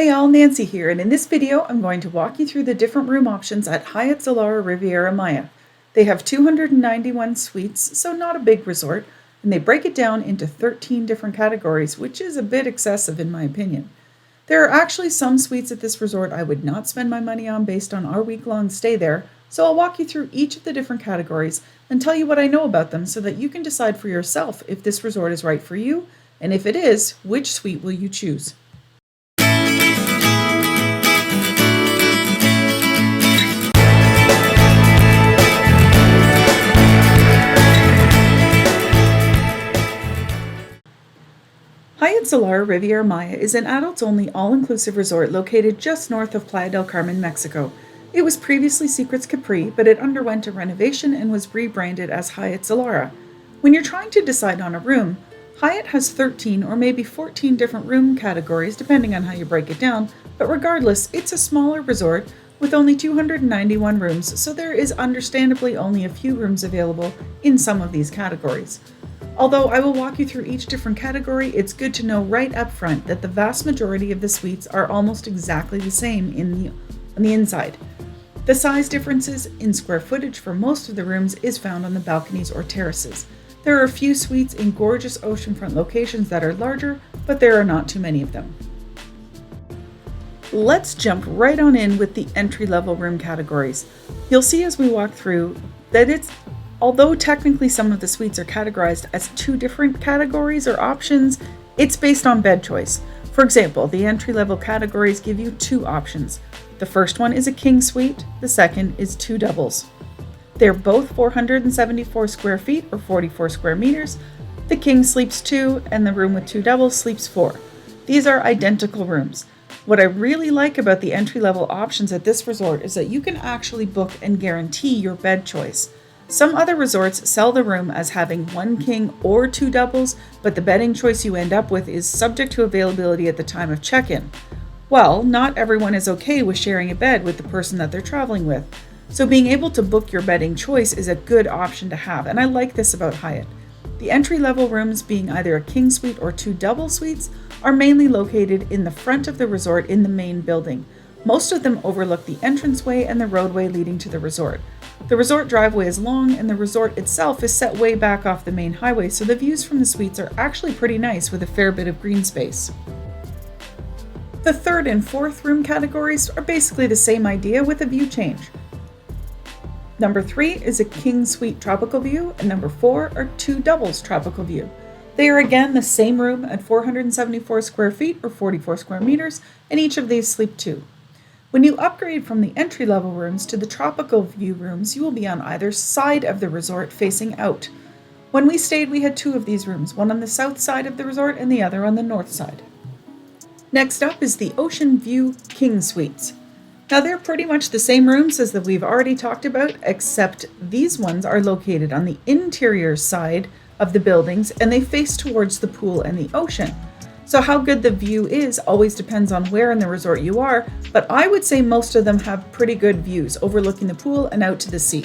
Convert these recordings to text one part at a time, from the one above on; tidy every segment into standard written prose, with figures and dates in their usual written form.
Hey all, Nancy here, and in this video I'm going to walk you through the different room options at Hyatt Zilara Riviera Maya. They have 291 suites, so not a big resort, and they break it down into 13 different categories, which is a bit excessive in my opinion. There are actually some suites at this resort I would not spend my money on based on our week-long stay there, so I'll walk you through each of the different categories and tell you what I know about them so that you can decide for yourself if this resort is right for you, and if it is, which suite will you choose. Hyatt Zilara Riviera Maya is an adults-only, all-inclusive resort located just north of Playa del Carmen, Mexico. It was previously Secrets Capri, but it underwent a renovation and was rebranded as Hyatt Zilara. When you're trying to decide on a room, Hyatt has 13 or maybe 14 different room categories depending on how you break it down, but regardless, it's a smaller resort with only 291 rooms, so there is understandably only a few rooms available in some of these categories. Although I will walk you through each different category, it's good to know right up front that the vast majority of the suites are almost exactly the same on the inside. The size differences in square footage for most of the rooms is found on the balconies or terraces. There are a few suites in gorgeous oceanfront locations that are larger, but there are not too many of them. Let's jump right on in with the entry-level room categories. You'll see as we walk through that although technically some of the suites are categorized as two different categories or options, it's based on bed choice. For example, the entry-level categories give you two options. The first one is a king suite, the second is two doubles. They're both 474 square feet or 44 square meters. The king sleeps 2 and the room with two doubles sleeps 4. These are identical rooms. What I really like about the entry-level options at this resort is that you can actually book and guarantee your bed choice. Some other resorts sell the room as having one king or two doubles, but the bedding choice you end up with is subject to availability at the time of check-in. Well, not everyone is okay with sharing a bed with the person that they're traveling with, so being able to book your bedding choice is a good option to have, and I like this about Hyatt. The entry-level rooms, being either a king suite or two double suites, are mainly located in the front of the resort in the main building. Most of them overlook the entranceway and the roadway leading to the resort. The resort driveway is long and the resort itself is set way back off the main highway, so the views from the suites are actually pretty nice with a fair bit of green space. The third and fourth room categories are basically the same idea with a view change. Number 3 is a king suite tropical view, and number 4 are two doubles tropical view. They are again the same room at 474 square feet or 44 square meters, and each of these sleep 2. When you upgrade from the entry-level rooms to the tropical view rooms, you will be on either side of the resort facing out. When we stayed, we had 2 of these rooms, one on the south side of the resort and the other on the north side. Next up is the Ocean View King Suites. Now they're pretty much the same rooms as that we've already talked about, except these ones are located on the interior side of the buildings and they face towards the pool and the ocean. So how good the view is always depends on where in the resort you are, but I would say most of them have pretty good views overlooking the pool and out to the sea.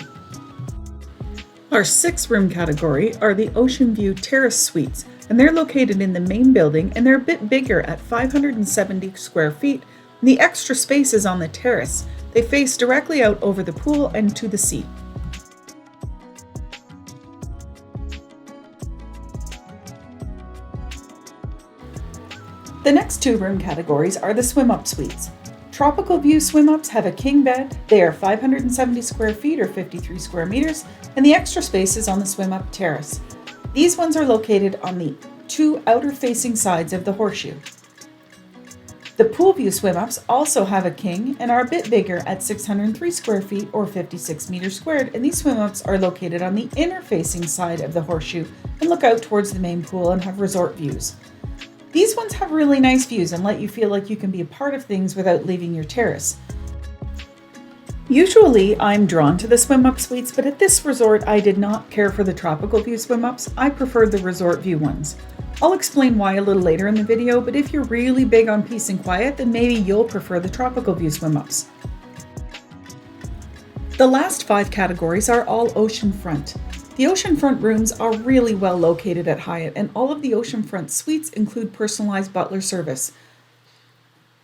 Our 6th room category are the Ocean View Terrace Suites, and they're located in the main building and they're a bit bigger at 570 square feet, and the extra space is on the terrace. They face directly out over the pool and to the sea. The next 2 room categories are the swim-up suites. Tropical View swim-ups have a king bed. They are 570 square feet or 53 square meters, and the extra space is on the swim-up terrace. These ones are located on the 2 outer-facing sides of the horseshoe. The Pool View swim-ups also have a king and are a bit bigger at 603 square feet or 56 meters squared, and these swim-ups are located on the inner-facing side of the horseshoe and look out towards the main pool and have resort views. These ones have really nice views and let you feel like you can be a part of things without leaving your terrace. Usually I'm drawn to the swim-up suites, but at this resort I did not care for the tropical view swim-ups. I preferred the resort view ones. I'll explain why a little later in the video, but if you're really big on peace and quiet, then maybe you'll prefer the tropical view swim-ups. The last 5 categories are all oceanfront. The oceanfront rooms are really well located at Hyatt, and all of the oceanfront suites include personalized butler service.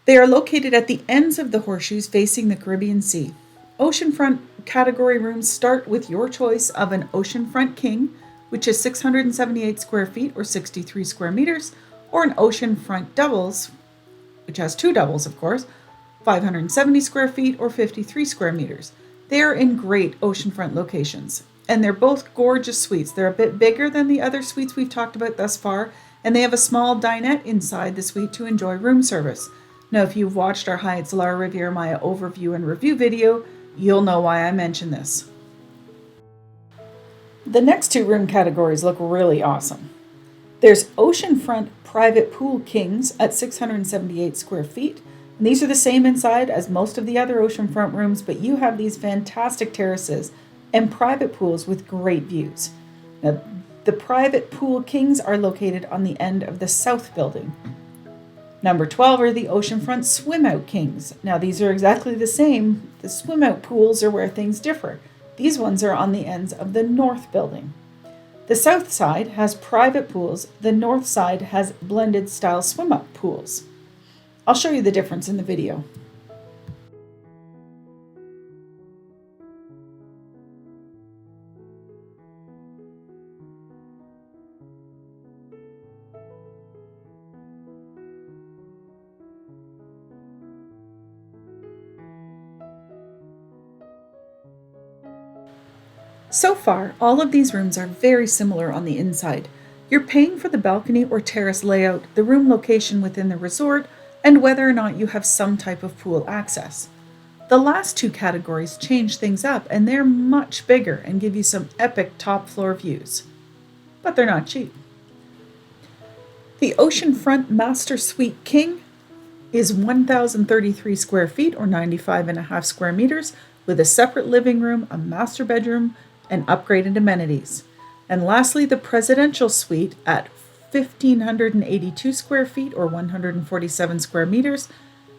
They are located at the ends of the horseshoes facing the Caribbean Sea. Oceanfront category rooms start with your choice of an Oceanfront King, which is 678 square feet or 63 square meters, or an Oceanfront Doubles, which has two doubles, of course, 570 square feet or 53 square meters. They are in great oceanfront locations, and they're both gorgeous suites. They're a bit bigger than the other suites we've talked about thus far, and they have a small dinette inside the suite to enjoy room service. Now, if you've watched our Hyatt Zilara Riviera Maya overview and review video, you'll know why I mention this. The next two room categories look really awesome. There's Oceanfront Private Pool Kings at 678 square feet. And these are the same inside as most of the other oceanfront rooms, but you have these fantastic terraces and private pools with great views. Now, the Private Pool Kings are located on the end of the south building. Number 12 are the Oceanfront Swim Out Kings. Now, these are exactly the same. The swim out pools are where things differ. These ones are on the ends of the north building. The south side has private pools. The north side has blended style swim up pools. I'll show you the difference in the video. So far, all of these rooms are very similar on the inside. You're paying for the balcony or terrace layout, the room location within the resort, and whether or not you have some type of pool access. The last two categories change things up, and they're much bigger and give you some epic top floor views. But they're not cheap. The Oceanfront Master Suite King is 1,033 square feet or 95.5 square meters with a separate living room, a master bedroom, and upgraded amenities. And lastly, the Presidential Suite at 1,582 square feet or 147 square meters.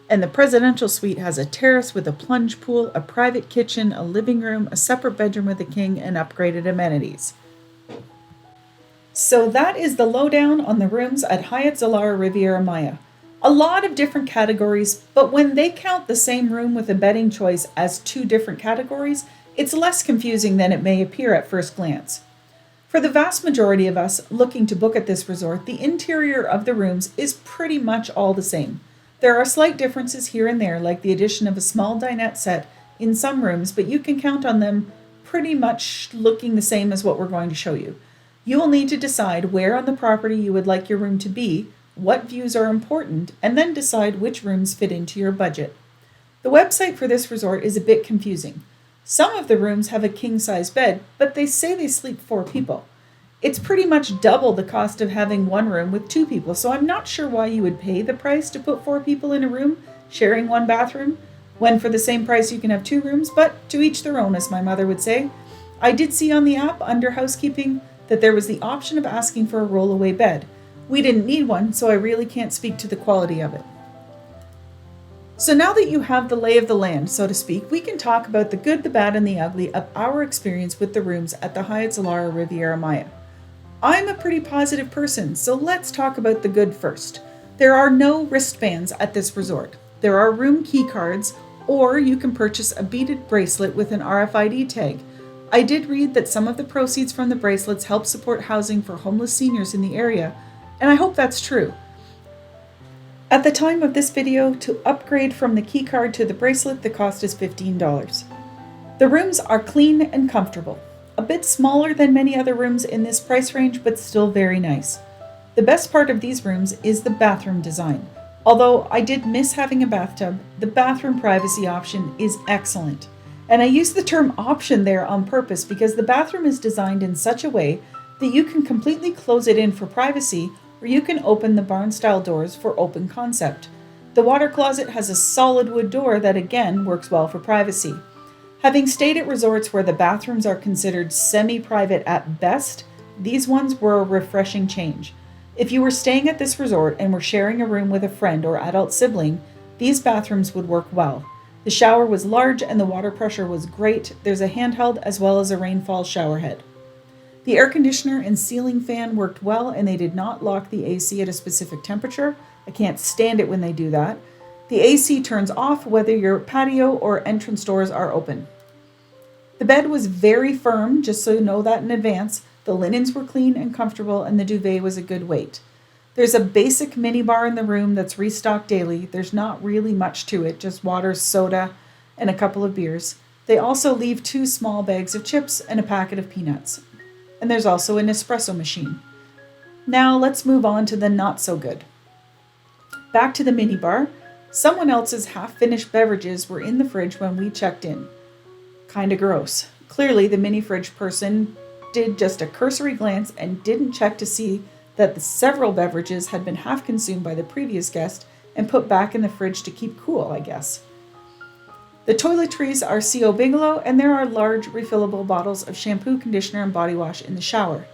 And the Presidential Suite has a terrace with a plunge pool, a private kitchen, a living room, a separate bedroom with a king, and upgraded amenities. So that is the lowdown on the rooms at Hyatt Zilara Riviera Maya. A lot of different categories, but when they count the same room with a bedding choice as two different categories, it's less confusing than it may appear at first glance. For the vast majority of us looking to book at this resort, the interior of the rooms is pretty much all the same. There are slight differences here and there, like the addition of a small dinette set in some rooms, but you can count on them pretty much looking the same as what we're going to show you. You will need to decide where on the property you would like your room to be, what views are important, and then decide which rooms fit into your budget. The website for this resort is a bit confusing. Some of the rooms have a king-size bed, but they say they sleep 4 people. It's pretty much double the cost of having one room with 2 people, so I'm not sure why you would pay the price to put 4 people in a room, sharing one bathroom, when for the same price you can have 2 rooms, but to each their own, as my mother would say. I did see on the app, under Housekeeping, that there was the option of asking for a rollaway bed. We didn't need one, so I really can't speak to the quality of it. So now that you have the lay of the land, so to speak, we can talk about the good, the bad, and the ugly of our experience with the rooms at the Hyatt Zilara Riviera Maya. I'm a pretty positive person, so let's talk about the good first. There are no wristbands at this resort. There are room key cards, or you can purchase a beaded bracelet with an RFID tag. I did read that some of the proceeds from the bracelets help support housing for homeless seniors in the area, and I hope that's true. At the time of this video, to upgrade from the key card to the bracelet, the cost is $15. The rooms are clean and comfortable. A bit smaller than many other rooms in this price range, but still very nice. The best part of these rooms is the bathroom design. Although I did miss having a bathtub, the bathroom privacy option is excellent. And I use the term option there on purpose because the bathroom is designed in such a way that you can completely close it in for privacy, or you can open the barn-style doors for open concept. The water closet has a solid wood door that again works well for privacy. Having stayed at resorts where the bathrooms are considered semi-private at best, these ones were a refreshing change. If you were staying at this resort and were sharing a room with a friend or adult sibling, these bathrooms would work well. The shower was large and the water pressure was great. There's a handheld as well as a rainfall shower head. The air conditioner and ceiling fan worked well, and they did not lock the AC at a specific temperature. I can't stand it when they do that. The AC turns off whether your patio or entrance doors are open. The bed was very firm, just so you know that in advance. The linens were clean and comfortable, and the duvet was a good weight. There's a basic minibar in the room that's restocked daily. There's not really much to it, just water, soda, and a couple of beers. They also leave 2 small bags of chips and a packet of peanuts. And there's also an espresso machine. Now let's move on to the not so good. Back to the minibar. Someone else's half-finished beverages were in the fridge when we checked in. Kinda gross. Clearly, the mini fridge person did just a cursory glance and didn't check to see that the several beverages had been half consumed by the previous guest and put back in the fridge to keep cool, I guess. The toiletries are CO Bigelow, and there are large refillable bottles of shampoo, conditioner, and body wash in the shower.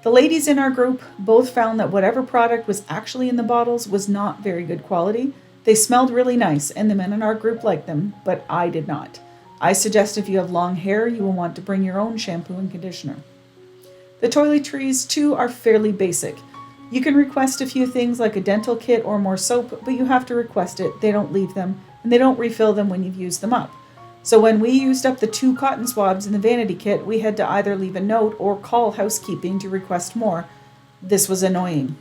The ladies in our group both found that whatever product was actually in the bottles was not very good quality. They smelled really nice, and the men in our group liked them, but I did not. I suggest if you have long hair, you will want to bring your own shampoo and conditioner. The toiletries, too, are fairly basic. You can request a few things like a dental kit or more soap, but you have to request it. They don't leave them, and they don't refill them when you've used them up. So when we used up the 2 cotton swabs in the vanity kit, we had to either leave a note or call housekeeping to request more. This was annoying.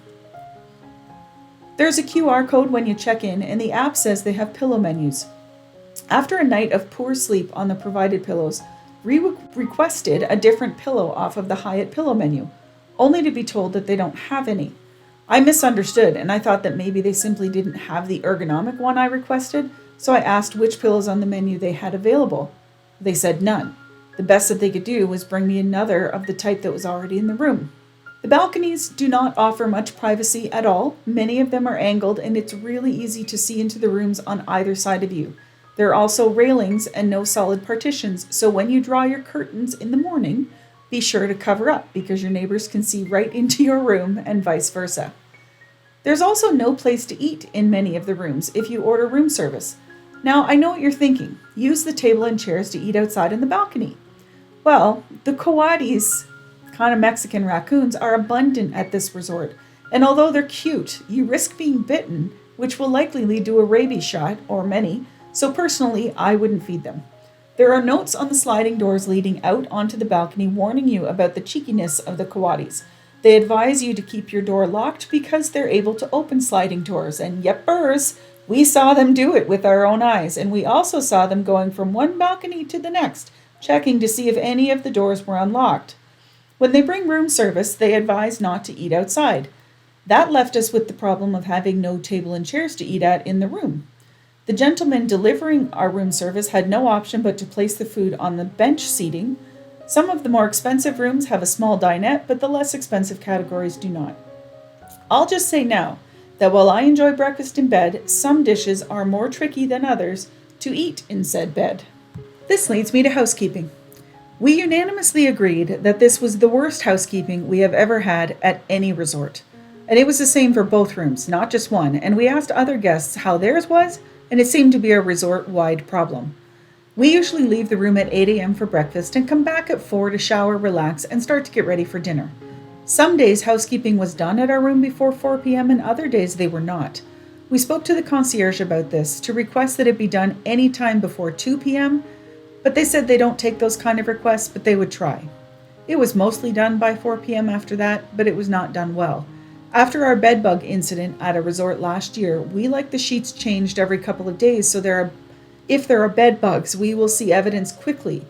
There's a QR code when you check in, and the app says they have pillow menus. After a night of poor sleep on the provided pillows, we requested a different pillow off of the Hyatt pillow menu, only to be told that they don't have any. I misunderstood, and I thought that maybe they simply didn't have the ergonomic one I requested, so I asked which pillows on the menu they had available. They said none. The best that they could do was bring me another of the type that was already in the room. The balconies do not offer much privacy at all. Many of them are angled, and it's really easy to see into the rooms on either side of you. There are also railings and no solid partitions, so when you draw your curtains in the morning, be sure to cover up because your neighbors can see right into your room and vice versa. There's also no place to eat in many of the rooms if you order room service. Now, I know what you're thinking. Use the table and chairs to eat outside in the balcony. Well, the coatis, kind of Mexican raccoons, are abundant at this resort, and although they're cute, you risk being bitten, which will likely lead to a rabies shot, or many, so personally, I wouldn't feed them. There are notes on the sliding doors leading out onto the balcony warning you about the cheekiness of the coatis. They advise you to keep your door locked because they're able to open sliding doors, and yepers, we saw them do it with our own eyes, and we also saw them going from one balcony to the next, checking to see if any of the doors were unlocked. When they bring room service, they advise not to eat outside. That left us with the problem of having no table and chairs to eat at in the room. The gentleman delivering our room service had no option but to place the food on the bench seating. Some of the more expensive rooms have a small dinette, but the less expensive categories do not. I'll just say now that while I enjoy breakfast in bed, some dishes are more tricky than others to eat in said bed. This leads me to housekeeping. We unanimously agreed that this was the worst housekeeping we have ever had at any resort. And it was the same for both rooms, not just one, and we asked other guests how theirs was, and it seemed to be a resort-wide problem. We usually leave the room at 8 a.m. for breakfast and come back at 4 to shower, relax, and start to get ready for dinner. Some days housekeeping was done at our room before 4 p.m. and other days they were not. We spoke to the concierge about this to request that it be done any time before 2 p.m., but they said they don't take those kind of requests, but they would try. It was mostly done by 4 p.m. after that, but it was not done well. After our bedbug incident at a resort last year, we like the sheets changed every couple of days so if there are bed bugs, we will see evidence quickly.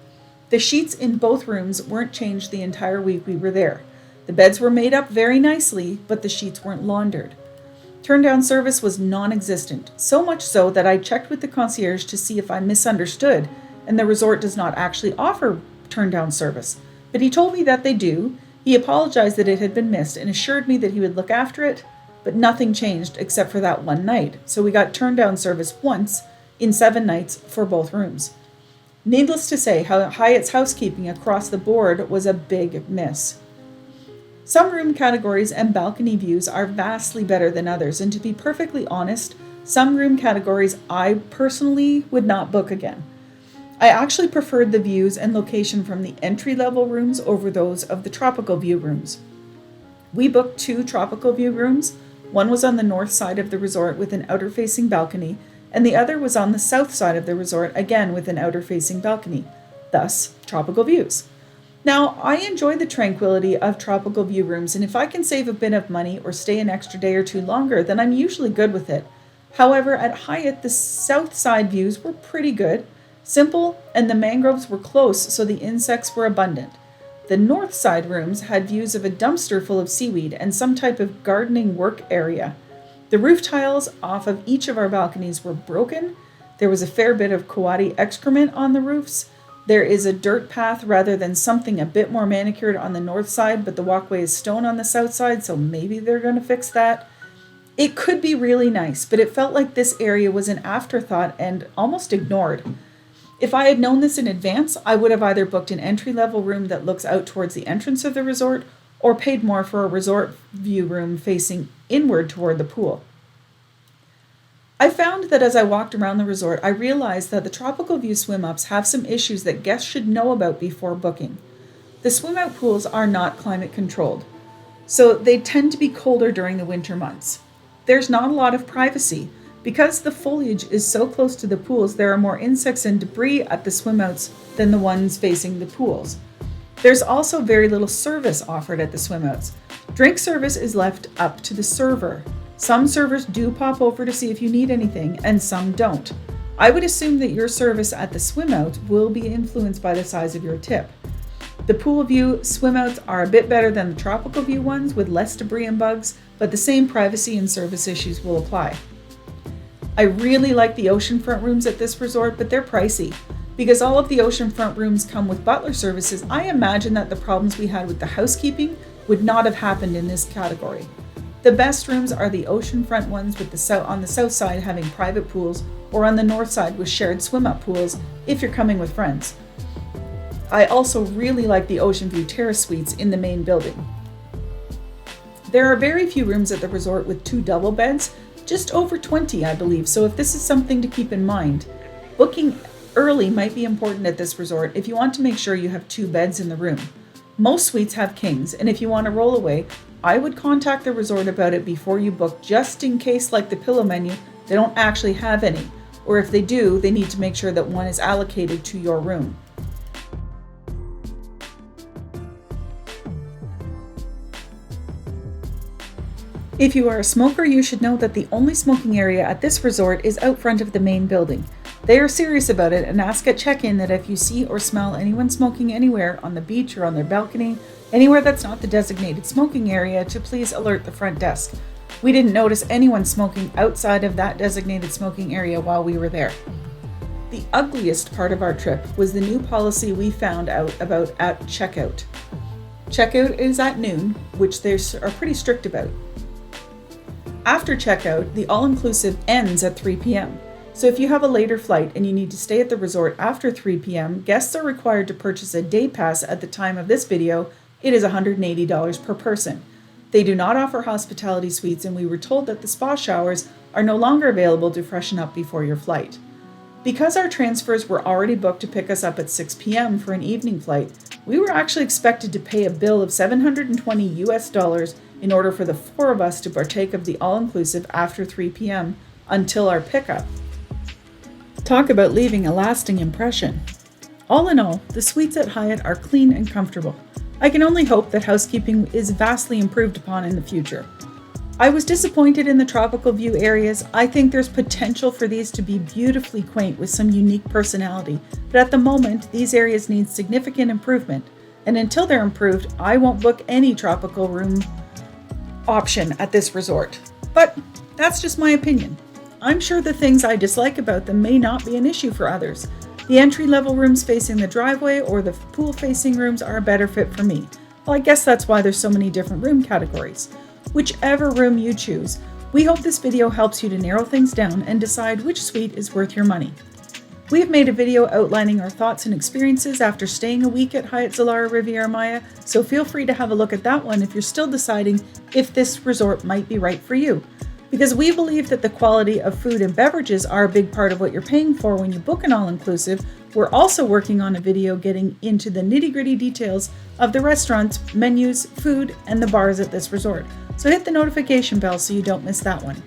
The sheets in both rooms weren't changed the entire week we were there. The beds were made up very nicely, but the sheets weren't laundered. Turn-down service was non-existent, so much so that I checked with the concierge to see if I misunderstood, and the resort does not actually offer turn-down service. But he told me that they do. He apologized that it had been missed and assured me that he would look after it, but nothing changed except for that one night, so we got turn-down service once in 7 nights for both rooms. Needless to say, Hyatt's housekeeping across the board was a big miss. Some room categories and balcony views are vastly better than others, and to be perfectly honest, some room categories I personally would not book again. I actually preferred the views and location from the entry-level rooms over those of the tropical view rooms. We booked 2 tropical view rooms. One was on the north side of the resort with an outer-facing balcony, and the other was on the south side of the resort, again with an outer-facing balcony, thus tropical views. Now, I enjoy the tranquility of tropical view rooms, and if I can save a bit of money or stay an extra day or two longer, then I'm usually good with it. However, at Hyatt, the south side views were pretty good, simple, and the mangroves were close, so the insects were abundant. The north side rooms had views of a dumpster full of seaweed and some type of gardening work area. The roof tiles off of each of our balconies were broken. There was a fair bit of coati excrement on the roofs. There is a dirt path rather than something a bit more manicured on the north side, but the walkway is stone on the south side, so maybe they're going to fix that. It could be really nice, but it felt like this area was an afterthought and almost ignored. If I had known this in advance, I would have either booked an entry-level room that looks out towards the entrance of the resort or paid more for a resort view room facing inward toward the pool. I found that as I walked around the resort, I realized that the tropical view swim-ups have some issues that guests should know about before booking. The swim-out pools are not climate controlled, so they tend to be colder during the winter months. There's not a lot of privacy. Because the foliage is so close to the pools, there are more insects and debris at the swim-outs than the ones facing the pools. There's also very little service offered at the swim-outs. Drink service is left up to the server. Some servers do pop over to see if you need anything, and some don't. I would assume that your service at the swim-out will be influenced by the size of your tip. The pool view swim-outs are a bit better than the tropical view ones with less debris and bugs, but the same privacy and service issues will apply. I really like the oceanfront rooms at this resort, but they're pricey. Because all of the oceanfront rooms come with butler services, I imagine that the problems we had with the housekeeping would not have happened in this category. The best rooms are the oceanfront ones with on the south side having private pools, or on the north side with shared swim-up pools if you're coming with friends. I also really like the ocean view terrace suites in the main building. There are very few rooms at the resort with 2 double beds, just over 20, I believe, so if this is something to keep in mind, booking early might be important at this resort if you want to make sure you have 2 beds in the room. Most suites have kings, and if you want to roll away, I would contact the resort about it before you book, just in case, like the pillow menu, they don't actually have any, or if they do, they need to make sure that one is allocated to your room. If you are a smoker, you should know that the only smoking area at this resort is out front of the main building. They are serious about it and ask at check-in that if you see or smell anyone smoking anywhere on the beach or on their balcony, anywhere that's not the designated smoking area, to please alert the front desk. We didn't notice anyone smoking outside of that designated smoking area while we were there. The ugliest part of our trip was the new policy we found out about at checkout. Checkout is at noon, which they are pretty strict about. After checkout, the all-inclusive ends at 3 p.m. So if you have a later flight and you need to stay at the resort after 3 p.m., guests are required to purchase a day pass. At the time of this video, it is $180 per person. They do not offer hospitality suites, and we were told that the spa showers are no longer available to freshen up before your flight. Because our transfers were already booked to pick us up at 6 p.m. for an evening flight, we were actually expected to pay a bill of $720 in order for the 4 of us to partake of the all-inclusive after 3 p.m. until our pickup. Talk about leaving a lasting impression. All in all, the suites at Hyatt are clean and comfortable. I can only hope that housekeeping is vastly improved upon in the future. I was disappointed in the tropical view areas. I think there's potential for these to be beautifully quaint with some unique personality, but at the moment, these areas need significant improvement, and until they're improved, I won't book any tropical room option at this resort. But that's just my opinion. I'm sure the things I dislike about them may not be an issue for others. The entry-level rooms facing the driveway or the pool-facing rooms are a better fit for me. Well, I guess that's why there's so many different room categories. Whichever room you choose, we hope this video helps you to narrow things down and decide which suite is worth your money. We have made a video outlining our thoughts and experiences after staying a week at Hyatt Zilara Riviera Maya, so feel free to have a look at that one if you're still deciding if this resort might be right for you. Because we believe that the quality of food and beverages are a big part of what you're paying for when you book an all-inclusive, we're also working on a video getting into the nitty-gritty details of the restaurants, menus, food, and the bars at this resort. So hit the notification bell so you don't miss that one.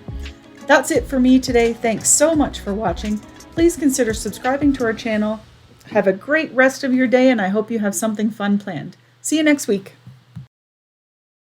That's it for me today. Thanks so much for watching. Please consider subscribing to our channel. Have a great rest of your day, and I hope you have something fun planned. See you next week.